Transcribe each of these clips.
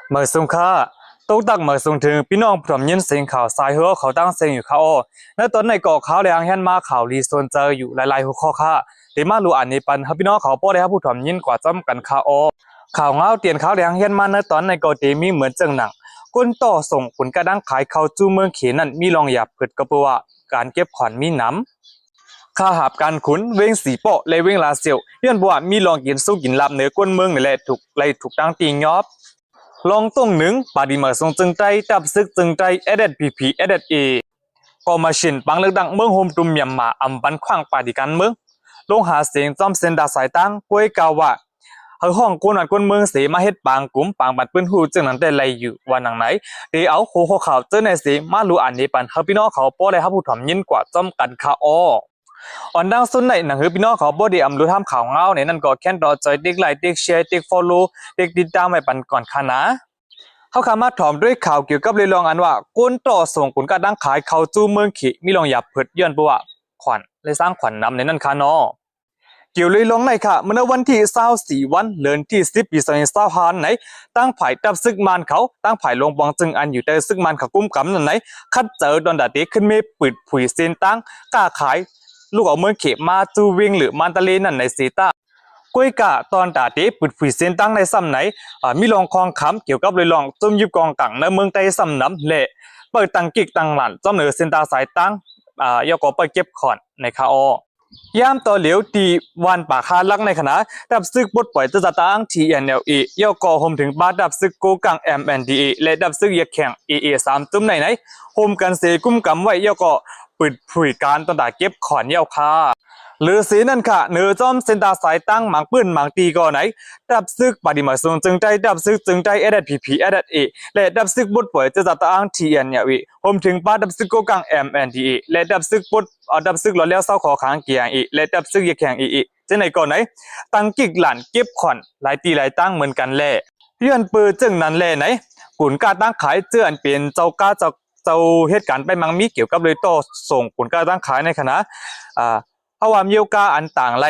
เมื่อส่งค่าตกตักเมื่อส่งถึงพี่น้องพร้อมยินเสียงข่าวสายหัวเขาตั้งเสียงอยู่เขาอ้อในตอนในเกาะเขาแดงเห็นมาข่าวรีโซนเจออยู่หลายๆหัวข้อค่าเดี๋ยวมารู้อันนี้ปันให้พี่น้องเขาป้อได้ครับผู้พร้อมยินกว่าจำกันข่าวอ้อข่าวเงาเตียนข่าวแดงเห็นมาในตอนในเกาะเตมีเหมือนจังหนังก้นต่อส่งผลกระดังขายเข้าจูเมืองเขนั่นมีรองหยับเกิดกระปัวการเก็บขวัญมีน้ำค่าหาบการขุนเวงสีโปะและเวงลาเซียวย้อนบัวมีรองกินสู้กินลับเหนือก้นเมืองนี่แหละถูกตั้งตีงยอบลองต้งหนึ่งปาดีมาทรงจึงใจจับซึกจึงใจเอเดพีพีเอเดเอก็มาชินปังเลือกดังเมืองโฮมตุมยำมาอำบันขว้างปาดีกันเมืองลงหาเสียงจอมเซนดาสายตั้งกวยกาวว่าเฮาห้องคนอันคนเมืองเสมาเฮ็ดปางกลุ่มปางบัดปื้นหูจึงนั้นแต่ไรอยู่วันหนังไหนเดี๋ยวเอาโคข่าวเจอในสีมารู้อันนี้ปันเฮาพี่น้องเขาป้อได้ครับผู้ถ่อมยินกว่าจอมกันคาอ้ออ่อนดังสุดในหนังคือพี่น้องเขาบ่ได้อำรู้ทำข่าวเงาเนี่ยนั่นก็แค่รอจอยติ๊กไลค์ติ๊กแชร์ติ๊กฟอลโล่ติ๊กติดตามไว้ปันก่อนค่ะนะเขาขามาถอมด้วยข่าวเกี่ยวกับเรื่องอันว่าก้นต่อส่งผลการดังขายเขาจูเมืองขีมีรองหยับเผิดย้อนบัวขวัญเลยสร้างขวัญนำในนั่นค่ะเนาะเกี่ยวเลยลงในค่ะเมื่อวันที่24วันเดือนที่10ปี2025ไหนตั้งฝ่ายดับซึกมันเขาตั้งฝ่ายลงบองจึงอันอยู่แต่ซึกมันเขากุ้มกำนั่นไหนคัดเจอดอนดาเตขึ้นเมปิดผุยเส้นตั้งกล้าขายลูกเอาเมืองเขมาจูวิงหรือมันตะเลนั่นในสีตาก้วยกะตอนดาเตปิดผุยเส้นตั้งในซ้ำไหนมีรองคองคำเกี่ยวกับเลยลองจมยุบกองกังในเมืองไต้ซ้ำน้ำเละเปิดตังกิกตังหลันจอมเหนือเส้นตาสายตั้งยกอไปเก็บขอนในคาอย่ามต่อเหลียวตีวันป่าคาลักในคณะดับซึกบดปล่อยจะตั้ง TNLA ย่อก่อโฮมถึงบ้านดับซึกโกกัง MNDA และดับซึกยาแข่ง AA 3จุ่มไหนโฮมกันเสกุ้มกำไว้ย่อก่อปิดผุยการต้นตาเก็บขอนเย้าคาหรือสีนั่นค่ะเนื้อจอมเส้นตาสายตั้งหมางปื้นหมางตีก่อไหนดับซึกปฏิมาทรงจึงใจดับซึกจึงใจADPP ADA และดับซึกบดปล่อยจะตั้ง TNLA โฮมถึงบ้านดับซึกโกกัง MNDA และดับซึกบดดับซึกหล่อเลี้ยวเศร้าขอค้างเกียงอีและดับซึกยาแข่งอีจะไหนก่อนไหนตั้งกิกหลานเก็บขอนหลายตีหลายตั้งเหมือนกันแหละเลื่อนปืนจึงนั้นแหละไหนกุนกาตั้งขายเจือนเป็นเจ้ากาเจ้าเหตุการณ์ไปมังมีเกี่ยวกับเลยต่อส่งกุนกาตั้งขายในคณะเพราะว่ามีโอกาสอันต่างไร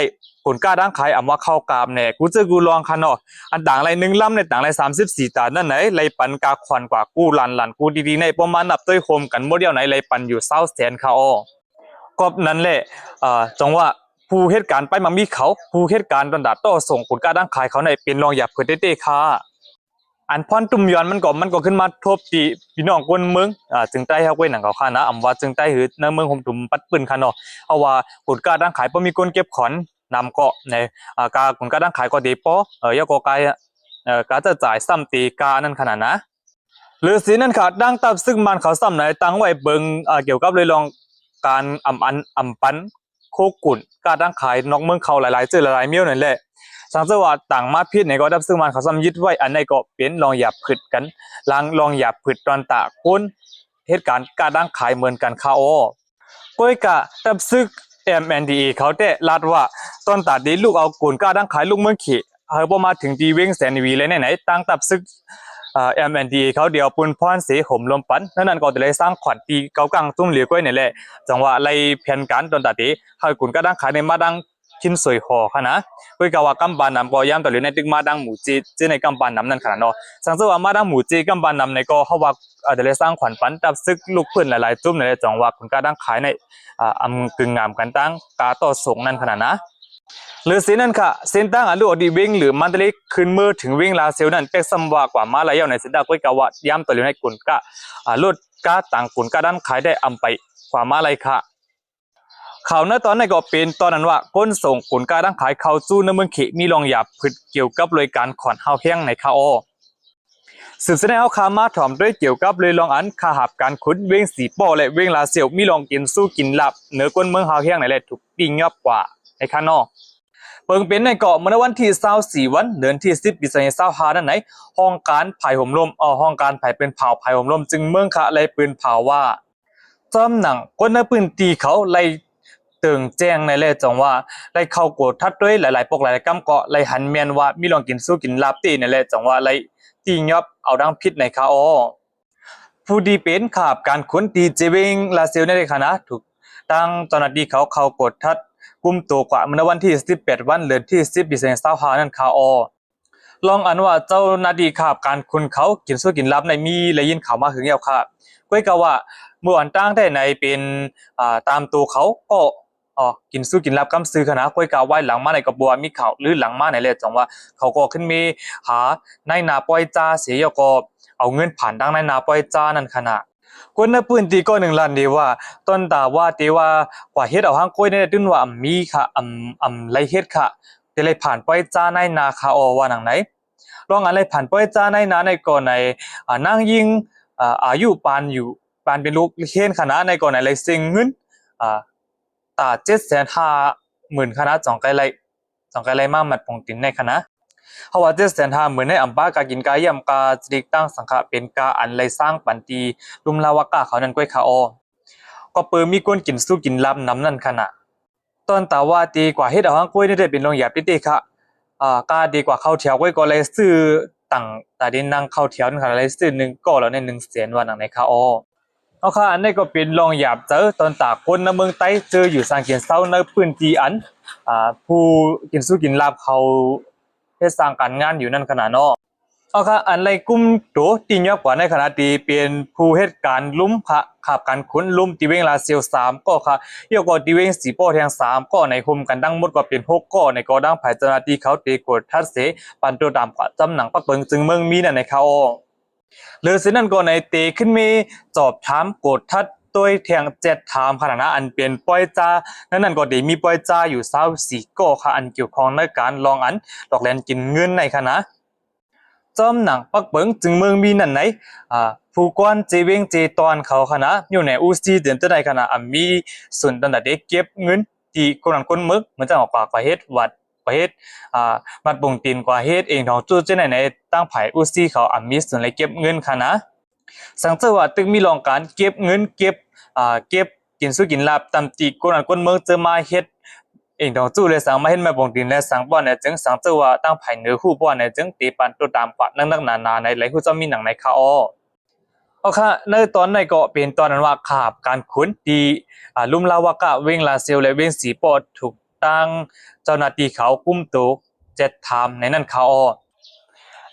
กุนกาตั้งขายว่าเข้ากามแน่กูจะกูลองคันเนาะอันต่างไรหนึ่งลำในต่างไร34ตานั่นไหนไรปันกาขวัญกว่ากูหลันกูดีๆในประมาณนับต้วยโฮมกันโมเดลไหนไรปันอยู่20 แสนค่ะก็นั่นแหละจังว่าผู้เหตุการณ์ไปมามีเขาผู้เหตุการณ์ตอนดัดต่อส่งผลการดังขายเขาในเป็นรองหยับเพื่อเต้ค่ะอันพรตุ่มย้อนมันก็ขึ้นมาทบตีพี่น้องคนเมืองจึงใต้เฮาไว้หนังเขาค่ะนะว่าจึงใต้หือในเมืองผมตุ่มปัดปืนค่ะเนาะเพราะว่าผลการดังขายบ่มีคนเก็บขอนนำเกาะในกาผลการดังขายก็ดีปอยก็กายกาจะจ่ายซ้ำตีกานั่นขนาดนะหรือสีนั่นค่ะดังตับซึ่งมันเขาซ้ำไหนตั้งไว้เบิ่งเกี่ยวกับเลยลองการอำปันโคกุ่นการตั้งขายนอกเมืองเขาหลายๆเจอหลายๆเมียวนั่นแหละสังเกตว่าต่างมาพิษในก็ดับซึ่งมันเขาซ้ำยึดไว้อันในก็เป็นลองหยาบผึดกันลองหยาบผึดตอนตะคนเหตุการณ์การตั้งขายเหมือนกันค่ะก้อยกะดับซึ่ง MNDA เขาแต่ลาดว่าตอนตาดีลูกเอากุ่นการตั้งขายลูกเมืองขี่เฮาบ่มาถึงดีเว้งแสนวีเลยไหนตั้งตับซึกMNDA เขาเดียวปุนพรเสห่มลมปันนั่นก็จะได้สร้างขวัญตีเกากังตุ้มเหลียวก้อยนี่แหละจังว่าไล่แผนการตอนตัดนี้ให้กุนก็ดังขายในมาดังชิ้นสวยห่อค่ะนะก้อยกะว่ากำบานนำก็ย้ำต่อเหลียวในตึกมาดังหมูจีในกำบานนำนั่นขนาดเนาะสังเกตว่ามาดังหมูจีกำบานนำในก็เขาว่าจะได้สร้างขวัญปันตับซึกลูกพื้นหลายๆจุ่มในจังว่ากุนก็ดังขายในอำกึ่งงามกันตั้งกาต่อส่งนั่นขนาดนะหรือสีนั่นค่ะเส้นตั้งลูกอดีวิ่งหรือมันตะลิขึ้นมือถึงวิ่งลาเซลนั่นเป็กซัมวากว่ามาลายในเส้นตั้งก้อยกะว่าย้ำตัวเหลียวในกุนกะลดกะต่างกุนกะด้านขายได้อำไปกว่ามาลายค่ะข่าวเนื้อตอนในก็เป็นตอนนั้นว่าก้นส่งกุนกะด้านขายเข้าจู้ในเมืองเขมีรองหยาบผึดเกี่ยวกับรายการขอนเฮาแห้งในคาสืบเสนอเอาคามาถ่อมด้วยเกี่ยวกับเลยลองอันคาหับการขุดเว้งสีป้อและเว้งลาเซียวมีลองกินสู้กินลับเหนือก้นเมืองเฮาแห้งในแหละถูกปีงยอบกว่าในคานอเปิงเป็นในเกาะเมื่อวันที่24วันเดือนที่10ปี2025นั่นไหนห้องการไผ่ห่มลมห้องการไผ่เป็นเผาไผ่ห่มลมจึงเมืองคะไล่ปืนเผาว่าจอมหนังก้นในปืนตีเขาไล่เติงแจ้งในแหละจังว่าไล่เข้าโกรธทัดด้วยหลายๆปกหลายๆกำเกาะไล่หันเมียนว่ามีลองกินสู้กินลับตีในแหละจังว่าไล่ตียอบเอาดังพิษในคาผู้ดีเป็นขาบการขนตีเจวิงลาเซลในคณะถูกตั้งเจ้าหน้าที่เขาเข้ากดทัดกุมตัวกว่าเมื่อวันที่18วันเดือนที่10ปี2025นั่นคา ลองอันว่าเจ้านาดีครับการคุณเขากินสู้กินลับในมีเลยยินข่าวมาถึงแล้วครับก้อยกะว่าเมื่อวันตั้งได้ในเป็นตามตัวเขาก็กินสู้กินลับกำซื้อคณะก้อยกะไว้หลังมาในกระบวนมีข่าวหรือหลังมาในเลยจังว่าเขาก็ขึ้นมีหาในนาปอยจ้าเสียก็เอาเงินผ่านดังในนาปอยจ้านั่นขณะคนในพื้นที่ก็1 ล้านดีว่าต้นตาว่าตีว่ากว่าเฮ็ดเอาห้างก้อยเนี่ยดึงว่ามีค่ะไรเฮ็ดค่ะแต่เลยผ่านปอยจ้าในนาคาอว่าหนังไหนลองอะไรผ่านปอยจ้าในนาในก่อนในนั่งยิงอายุปานอยู่ปานเป็นลูกเฮ็นคณะในก่อนในเลยซิงเงินตา750,000คณะ2 ไกลมามัดปงตินในคณะเพราะว่า750,000ในอัมปากากินกายำกาจริกตั้งสังฆะเป็นกาอันไรสร้างปันตีลุมลาวกาเขานั้นก้อยคาอก็เปิดมีคนกินสู้กินลับน้ำนั่นขณะตอนตาว่าตีกว่าเฮ็ดเอาห้างก้อยนี่ได้เป็นลงหยาบติค่ะกาดีกว่าเข้าแถวก้อยก็เลยซื้อตั้งตาดินนั่งเข้าแถวนั่นค่ะเลยซื้อ1ก็แล้วใน100,000ว่าหนังในคาอเอาค่ะอันนี้ก็เป็นลองหยาบเจอตอนตาคนในเมืองใต้เจออยู่สร้างเกียนเศร้าในพื้นที่อันผู้กินสู้กินลับเขาเฮ็ดสร้างการงานอยู่นั่นขนาดเนาะเอาค่ะอันไรกุ้มโตตียอกกว่าในขณะที่เป็นผู้เฮ็ดการลุ่มค่ะขับการขนลุ่มตีเวงลาเซียว3ก็ค่ะเยอะกว่าตีเวง4ป้อแทง3ก็ในคุมกันดังหมดก็เป็น6ก็ในก็ดังภายเจ้าหน้าที่เขาตีกดทัดเสปันตัวตามกว่าจำหนังปักเปิงจึงเมืองมีนั่นในเขาหรือสินั่นก็ในเตขึ้นมีจอบถามกดทัดตัวแทง7ถามขนาดนั้นอันเป็นป้อยจ้านั่นก็ได้มีป้อยจ้าอยู่24ก็ค่ะอันเกี่ยวข้องในการลองอันดอกแลนกินเงินในคณะจอมหนังปักเบิงจึงเมืองมีนั่นไหนผู้กวนเจเวงเจตอนเขาคณะอยู่ในอูซีเดือนตะไดคณะมีส่วนตันเด็กเก็บเงินที่คนนั้นคนมึกเหมือนจะออกปากกว่าเฮ็ดวัดกว่าเฮ็ดมัดบ่งตีนกว่าเฮ็ดเองท้องจุดจังไหนในตั้งไผอูซีเขามีส่วนเลยเก็บเงินคณะสังเกตว่าตึกมีรองการเก็บเงินเก็บกินสู้กินลาบตามตีคนนั้นคนมึกจะมาเฮ็ดเองท้องจู่เลยสั่งมาเฮ็ดมาบ่งตีนและสั่งป้อนเนี่ยจึงสังเกตว่าตั้งไผเหนือคู่ป้อนเนี่ยจึงตีปันตัวตามกว่านักนาในหลายคู่จะมีหนังในคาอเอาค่ะในตอนในก็เป็นตอนนั้นว่าขาบการขุนตีลุ่มลาวากะเวงลาเซลและเวงสีปอดถูกตั้งเจ้าหน้าที่เขากุมตัว7ถามในนั้นเขา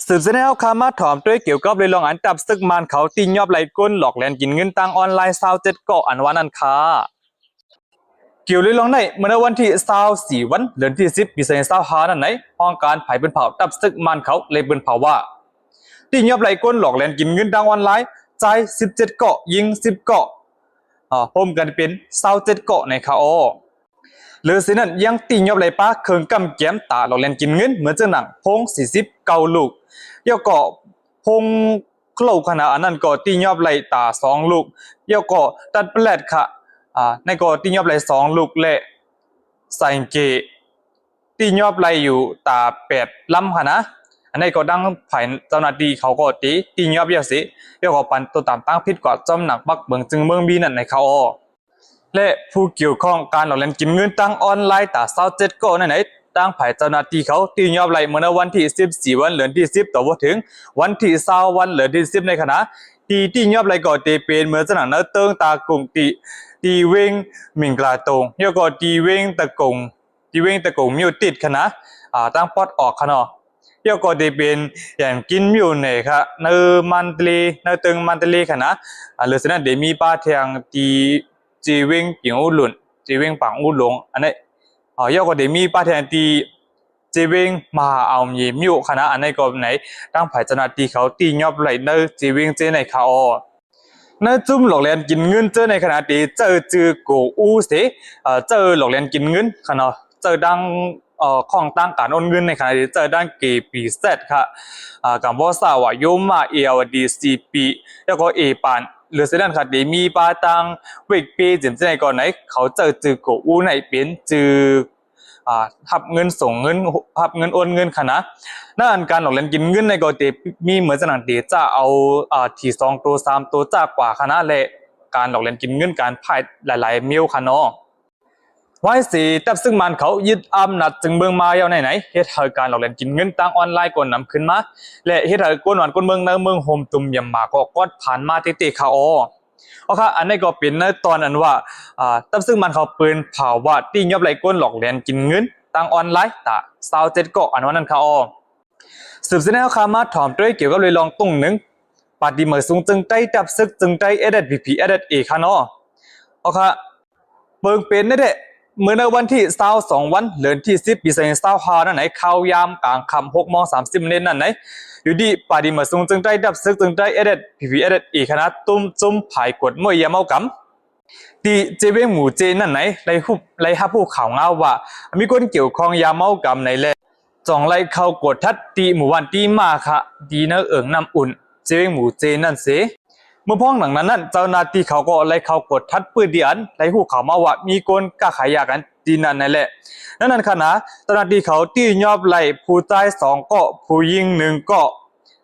สืบเสนอคำมาถอมด้วยเกี่ยวกับเรื่องอันดับซึกมันเขาตียอบไหลก้นหลอกแลนกินเงินตังออนไลน์27เกาะอันวันนั้นค่ะเกี่ยวเรื่องในเมื่อวันที่24วันเดือนที่10ปี2025นั่นไหนห้องการไผ่เป็นเผาดับซึกมันเขาเลยเป็นเผาว่าตียอบไหลก้นหลอกแลนกินเงินตังออนไลน์ใจ17เกาะยิง10เกาะพร้อมกันเป็น27เกาะในคาหรือสินั้นยังตียอบไหลป้าเคิงกำแก้มตาหลอกแลนกินเงินเหมือนเจ้าหนังพง40เกาลูกเยาเกาะพงเคล้าขนาดอันนั้นก็ตียอบไหลตา2ลูกเยาเกาะตัดแปลดค่ะในก็ตียอบไหล2ลูกและใส่เกตียอบไหลอยู่ตา8ลำค่ะนะอันนี้ก็ดังฝ่ายเจ้าหน้าที่เขาก็ตียอบเยอะสิเยาก็ปันตัวตามตั้งพิษกว่าจอมหนักปักเบิงจึงเมืองบีนั่นในเขาและผู้เกี่ยวข้องการหลอกเล่นกินเงินตั้งออนไลน์ตา27ก็ไหนตั้งฝ่ายเจ้าหน้าที่เขาตียอบไหลเมื่อวันที่14วันเดือนที่10ต่อถึงวันที่20วันเดือนที่10ในคณะตียอบไหลก็เป็นเหมือนสนามเนื้อเติงตากงตีเวงมิงกลาตงเยาก็ตีเวงตะกงมิวติดคณะตั้งปอดออกคณะเยาก็เป็นอย่างกินอยู่ในค่ะเนื้อมันทะเลเนื้อตึงมันทะเลคณะหรือฉะนั้นเดี๋ยวมีป้าเทียงตีจีเวงปิงอูหลุนจีเวงปังอูหลงอันนี้เยาก็เดี๋ยวมีป้าเทียงตีจีเวงมหาเอามีมิวคณะอันนี้ก็ไหนตั้งฝ่ายเจ้าหน้าที่เขาตียอบไหลเนื้อจีเวงเจในเขาเนื้อจุ่มหลอกเลียนกินเงินเจอในขณะที่เจอจือโกอูเสเจอหลอกเลียนกินเงินขณะเจอดังของตั้งการโอนเงินในขณะที่เจอด้านเกปีเซตค่ะกับว่าสาวโยมาเอลดีซีปีแล้วก็เอปานหรือเส้นค่ะที่มีปาตังเวกปีจิมเจในก่อนไหนเขาเจอจือโกอูในเป็นจือหับเงินส่งเงินหับเงินโอนเงินค่ะนะนั่นการหลอกเล่นกินเงินในก็จะมีเหมือนสนังเดจะเอาที่2ตัว3ตัวจากกว่าค่ะนะและการหลอกเล่นกินเงินการพ่ายหลายๆมิลค่ะเนาะไว้สิแต่ซึ่งมันเขายึดอำนาจจึงเมืองมาเยาไหนเฮ็ดให้การหลอกเล่นกินเงินต่างออนไลน์ก่อนนำขึ้นมาและเฮ็ดให้กวนหวานกวนเมืองในเมืองโฮมตุ่มยำมาก็กอดผ่านมาเตะๆค่ะค่ะอันนี้ก็เป็นในตอนอันว่าแต่ซึ่งมันเขาปืนเผาว่าตียอบไหลก้นหลอกเล่นกินเงินต่างออนไลน์ตา27ก็อันว่านั้นค่ะ สืบเสนอข่าวมาถ่อมด้วยเกี่ยวกับเลยลองตุ้งหนึ่งปาดีเมื่อสูงจึงใจดับซึกจึงใจเอเดดพีพีเอเดดเอค่ะเนาะเอาค่ะเปิงเป็นนี่แหละเมื่อในวันที่22วันเดือนที่10ปี2025นั่นไหนข่าวยามกลางค่ำ6:30นั่นไหนอยู่ดีปาดีเมื่อสูงจึงใจดับซึกจึงใจเอเดดพีพีเอเดดเอคณะตุ้มจุ่มผายกดเมื่อยามเอากำที่เจเวงหมู่เจนั่นไหนไล่ฮับผู้ข่าวเงาว่ามีคนเกี่ยวข้องยามเอากำในแลจ่องไล่เข้ากดทัดตีหมู่วันตีมาค่ะดีเนอเอิงน้ำอุ่นเจเวงหมู่เจนั่นเสเมื่อพ้องหลังนั้นเจ้าหน้าที่เขาก็ไล่เข้ากดทัดปืนเดียนไล่ผู้ข่าวมาว่ามีคนกล้าขายยากันดีนั่นนั่นแหละนั่นขณะเจ้าหน้าที่เขาตียอบไล่ผู้ตาย2ก็ผู้ยิง1ก็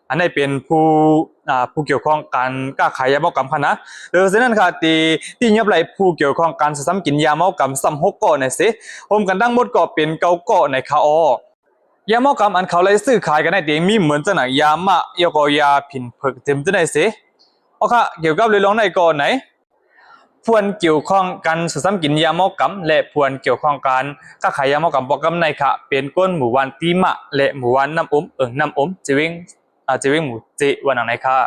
อันนี้เป็นผู้เกี่ยวข้องการกล้าขายยาเมากำคณะโดยเช่นนั้นค่ะที่ยอบไล่ผู้เกี่ยวข้องการซ้ำกินยาเมากำซ้ำ6ก็ในเสรวมกันทั้งหมดก็เป็น9ก็ในคาอยาเมากำอันเขาเลยซื้อขายกันในเตียงมีเหมือนจะหนังยามะยกยาผินเพิกเต็มจะได้เสเอาค่ะเกี่ยวกับเลยลองในก่อนไหนพวนเกี่ยวข้องกันสุซ้ำกินยาเมากำและพวนเกี่ยวข้องกันก็ขายยาเมากำบอกกำในค่ะเป็นก้นหมู่วันตีมะและหมู่วันน้ำอมน้ำอมจะวิ่งหมู่เจวันไหนค่ะ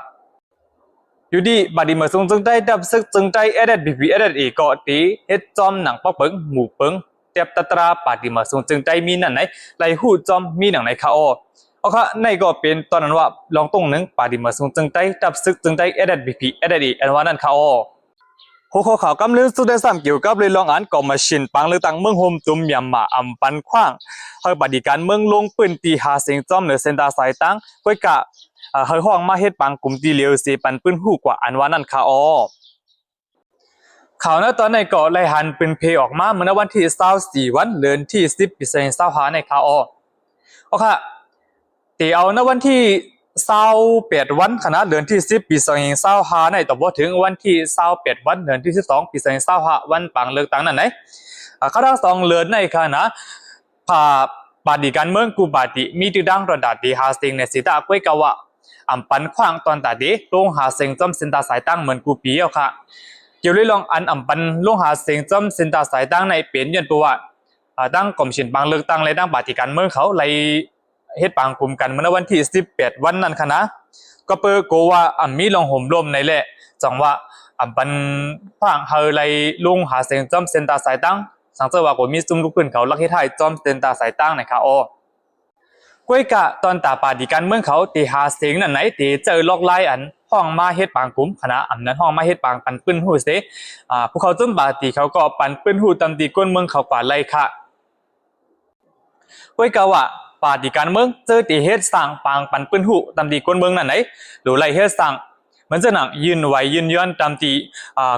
อยู่ดีบัดนี้เมื่อทรงจึงได้ดับซึกจึงได้เอเดดบีพีเอเดดอีกก็ตีเฮ็ดจอมหนังปอกเปิงหมู่เปิงเตียบตะตราปาดิมาทรงจึงได้มีนั่นไหนไล่หู้จอมมีหนังไหนค่ะเอาค่ะในก็เป็นตอนนั้นว่าลองตรงหนึ่งปาดิมาทรงจึงได้ดับซึกจึงได้เอเดดบีพีเอเดดอีอันว่านั่นค่ะหัวข้อข่าวกำลังสุดได้ซ้ำเกี่ยวกับเลยลองอ่านก่อมาชินปังเลือกตั้งเมืองโฮมตุ่มยำมาอำปันขว้างเฮาปฏิการเมืองลงปืนตีหาเสียงจอมเหนือเส้นตาสายตั้งก้อยกะเฮาห้องมาเฮ็ดปังกลุ่มตีเหลียวสิปันปืนหู้กว่าอันว่านั่นค่ะข่าวณตอนในเกาะไลหันเป็นเพออกมาเมื่อวันที่24วันเดือนที่10ปี2025ในข่าวเอาค่ะตีเอาณวันที่28วันคณะเดือนที่10ปี2025ในต่อบ่ถึงวันที่28วันเดือนที่12ปี2025วันปังเลือกตั้งนั่นไหนเขาทั้ง2เดือนในคณะปาฏิการเมืองกูบาติมีติดังระดับดีหาเสียงในสิตาก้วยกะว่าอำปันขว้างตอนตาดีลงหาเสียงจอมเส้นตาสายตั้งเหมือนกูปีเอาค่ะเกี่ยวเลยลองอันอำปันลงหาเสียงจอมเส้นตาสายตั้งในเป็นยันตัวว่าตั้งกรมชินปังเลือกตั้งและตั้งปาฏิการเมืองเขาไล่เฮ็ดปังกลุ่มกันเมื่อวันที่18วันนั้นค่ะนะก็เปิดโกว่ามีลองห่มลมในแหละจังว่าอำปันขว้างเฮาไล่ลงหาเสียงจอมเส้นตาสายตั้งสังเกตว่าก็มีซุ่มลูกปืนเขาลักเฮ็ดให้จอมเส้นตาสายตั้งในค่ะก้วยกะตอนตาปาฏิการเมืองเขาตีหาเสียงนั่นไหนตีเจอลอกไล่อันห้องมาเฮ็ดปางกลุ่มคณะอำนั้นห้องมาเฮ็ดปางปันปืนหูเสพวกเขาจนปาฏิเขาก็ปันปืนหูตำตีก้นเมืองเขากว่าไล่ค่ะก้วยกะว่าปาฏิการเมืองเจอตีเฮ็ดสั่งปางปันปืนหูตำตีก้นเมืองนั่นไหนหรือไล่เฮ็ดสั่งเหมือนจะหนังยืนไหวยืนย้อนตำตี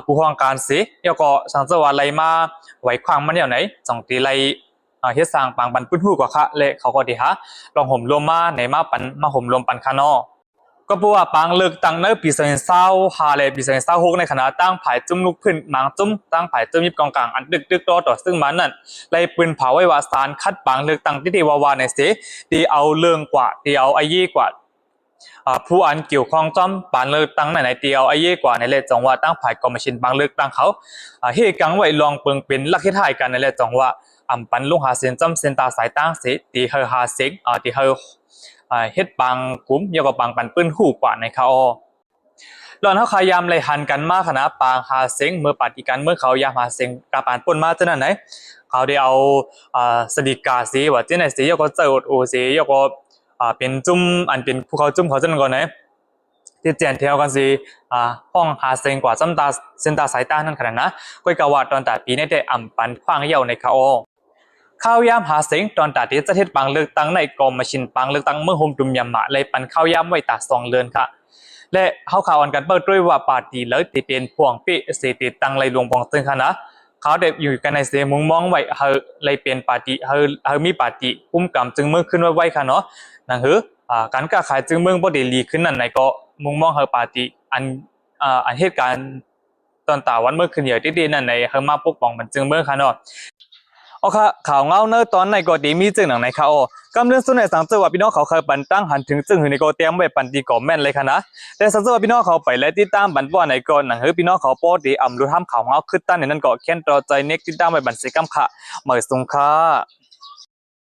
กูห้องการเสแล้วก็สังเกตว่าไล่มาไหวขวางมันแนวไหนจ่องตีไล่เฮ็ดสร้างปังปันปืนหูกว่าค่ะและเขาก็ดีฮะลองห่มรวมมาในมาปันมาห่มรวมปันคานอก็เพราะว่าปังเลิกตั้งในปี2025และปี2026ในขณะตั้งผายจุ่มลูกพื้นหมางจุ่มตั้งผายจุ่มยิบกองกลางอันดึกต่อซึ่งมันนั่นไล่ปืนเผาไว้ว่าสารคัดปังเลิกตั้งที่วาวาในเสที่เอาเรื่องกว่าที่เอาไอ้ยี่กว่าผู้อันเกี่ยวข้องจอมปานเลิกตั้งไหนเตียวไอ้เย่กว่าในเลจังว่าตั้งผายกรมชินบางเลิกตั้งเขาเฮกังไว้ลองเปิงเป็นลักเฮ็ดให้กันในเลจังว่าอำปันลงหาเสียงจอมเส้นตาสายตั้งเสตีเฮหาเสียงตีเฮเฮ็ดปังกลุ่มยกกับปังปันปืนหูกว่าในเขาหลอนเขาขายามเลยหันกันมากขนาดปางหาเสียงเมื่อปฏิการเมื่อเขายามหาเสียงกาปานป่นมาจะนั่นไหนเขาได้เอาสดิกาสีว่าที่ไหนสียกก็เจอโอสียกก็เป็นจุ่มอันเป็นภูเขาจุ่มเขาจะนั่นก่อนไหนที่เจียนเที่ยวกันสิห้องหาเสียงกว่าจำตาเส้นตาสายตานั่นขนาดนะก้อยกาวาตอนแต่ปีนี้ได้อำปันขว้างเยี่ยวในเขาข้าวยามหาเสียงตอนตัดที่จะเฮ็ดปังเลือกตั้งในกรมชินปังเลือกตั้งเมื่อโฮมตุ่มยำมาเลยปันข้าวยามไว้ตา2เดือนค่ะและเขาข่าวอันกันเปิดด้วยว่าปาร์ตี้เลยติเป็นพวงเปเสติตั้งเลยลงบองตึงค่ะนะเขาได้อยู่กันในเสียมุงมองไว้เฮาเลยเป็นปาร์ตี้เฮามีปาร์ตี้คุ้มกำจึงเมื่อขึ้นไว้ค่ะเนาะนั่นคือการค้าขายจึงเมืองบ่ได้ดีขึ้นนั่นไหนก็มุงมองเฮาปาร์ตี้อันเหตุการณ์ตอนตาวันเมื่อคืนเหี่ยวที่ดีนั่นในเฮามาปกป้องมันจึงเมืองค่ะเนาะโอเคข่าวเงาเนอตอนในก็ดีมีจึงหนังในข่าวกำเรื่องส่วนในสังเจว่าพี่น้องเขาเคยปันตั้งหันถึงจึงหือในก็เตรียมไว้ปันตีก่อแม่นเลยค่ะนะแต่สังเจว่าพี่น้องเขาไปและติดตามบันว่าในก็หนังเฮอพี่น้องเขาโป้ดีรู้ทำข่าวเงาขึ้นตั้งในนั้นก็เขียนต่อใจเน็กติดตามไว้บันเสกำค่ะเหมยสงค่ะ